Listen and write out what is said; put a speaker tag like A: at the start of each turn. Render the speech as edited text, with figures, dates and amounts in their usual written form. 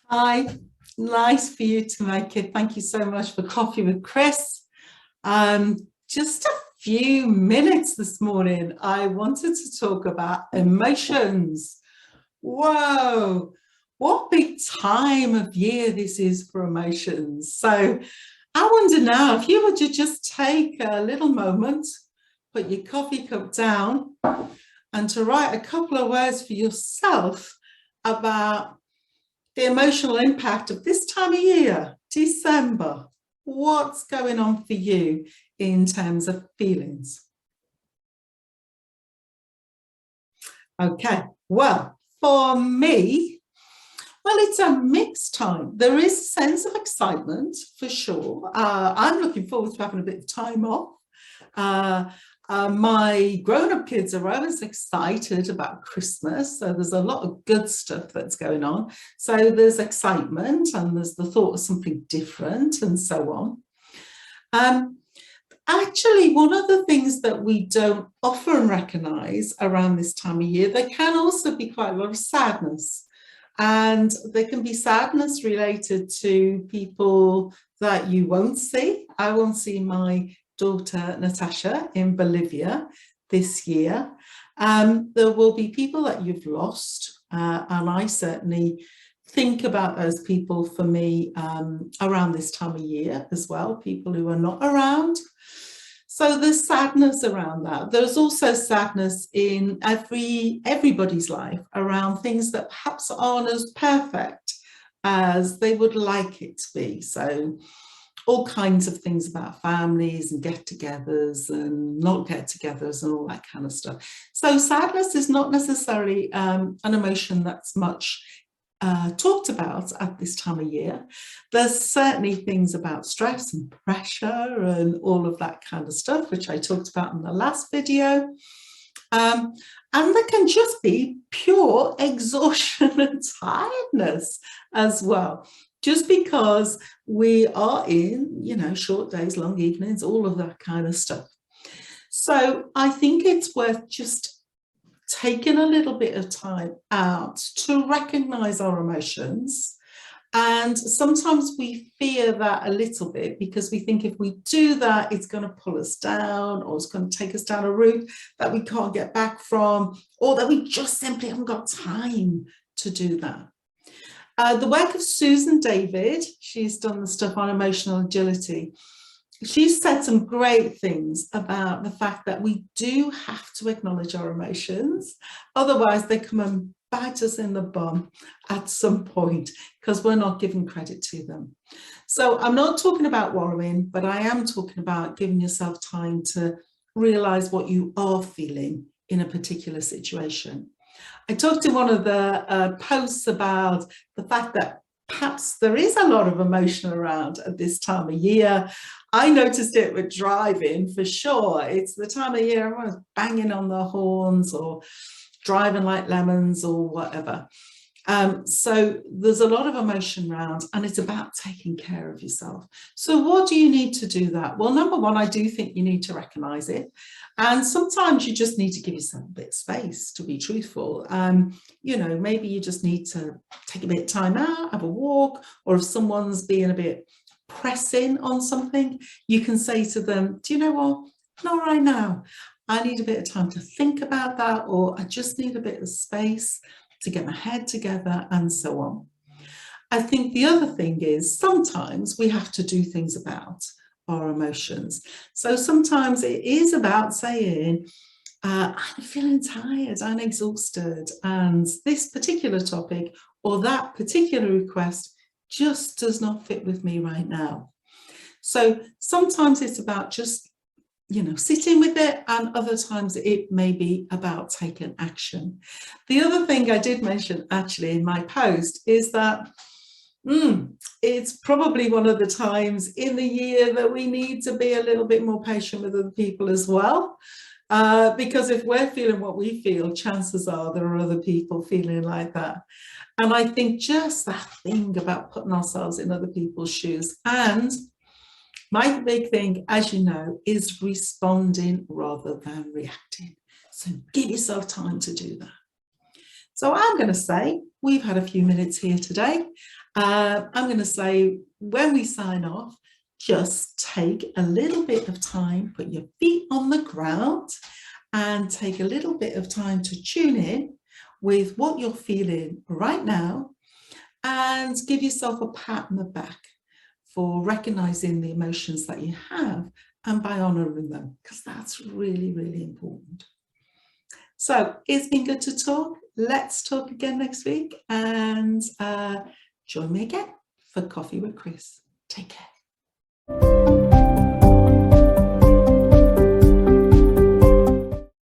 A: Hi, nice for you to make it. Thank you so much for Coffee with Chris. Just a few minutes this morning, I wanted to talk about emotions. Whoa, what big time of year this is for emotions. So I wonder now if you were to just take a little moment, put your coffee cup down, and to write a couple of words for yourself about the emotional impact of this time of year, December. What's going on for you in terms of feelings? Okay, well, for me, it's a mixed time. There is a sense of excitement for sure. I'm looking forward to having a bit of time off. My grown-up kids are always excited about Christmas, so there's a lot of good stuff that's going on. So there's excitement and there's the thought of something different and so on. Actually, one of the things that we don't often recognise around this time of year, there can also be quite a lot of sadness. And there can be sadness related to people that you won't see. I won't see my daughter Natasha in Bolivia this year. There will be people that you've lost, and I certainly think about those people for me around this time of year as well, people who are not around. So there's sadness around that. There's also sadness in everybody's life around things that perhaps aren't as perfect as they would like it to be. So all kinds of things about families and get-togethers and not get-togethers and all that kind of stuff. So sadness is not necessarily an emotion that's much talked about at this time of year. There's certainly things about stress and pressure and all of that kind of stuff, which I talked about in the last video. And there can just be pure exhaustion and tiredness as well, just because we are in, short days, long evenings, all of that kind of stuff. So I think it's worth just taking a little bit of time out to recognize our emotions. And sometimes we fear that a little bit because we think if we do that, it's going to pull us down, or it's going to take us down a route that we can't get back from, or that we just simply haven't got time to do that. The work of Susan David, she's done the stuff on emotional agility. She's said some great things about the fact that we do have to acknowledge our emotions. Otherwise, they come and bite us in the bum at some point because we're not giving credit to them. So I'm not talking about wallowing, but I am talking about giving yourself time to realize what you are feeling in a particular situation. I talked in one of the posts about the fact that perhaps there is a lot of emotion around at this time of year. I noticed it with driving for sure. It's the time of year everyone's banging on their horns or driving like lemons or whatever. So there's a lot of emotion around, and it's about taking care of yourself. So what do you need to do that? Well, number one, I do think you need to recognize it. And sometimes you just need to give yourself a bit of space, to be truthful. Maybe you just need to take a bit of time out, have a walk, or if someone's being a bit pressing on something, you can say to them, do you know what? Not right now. I need a bit of time to think about that, or I just need a bit of space to get my head together and so on. I think the other thing is sometimes we have to do things about our emotions. So sometimes it is about saying, I'm feeling tired, I'm exhausted, and this particular topic or that particular request just does not fit with me right now. So sometimes it's about just sitting with it, and other times it may be about taking action. The other thing I did mention actually in my post is that it's probably one of the times in the year that we need to be a little bit more patient with other people as well. Because if we're feeling what we feel, chances are there are other people feeling like that. And I think just that thing about putting ourselves in other people's shoes, and my big thing, as you know, is responding rather than reacting. So give yourself time to do that. So I'm going to say, we've had a few minutes here today. I'm going to say, when we sign off, just take a little bit of time, put your feet on the ground, and take a little bit of time to tune in with what you're feeling right now, and give yourself a pat on the back for recognizing the emotions that you have and by honoring them, because that's really, really important. So it's been good to talk. Let's talk again next week, and join me again for Coffee with Chris. Take care.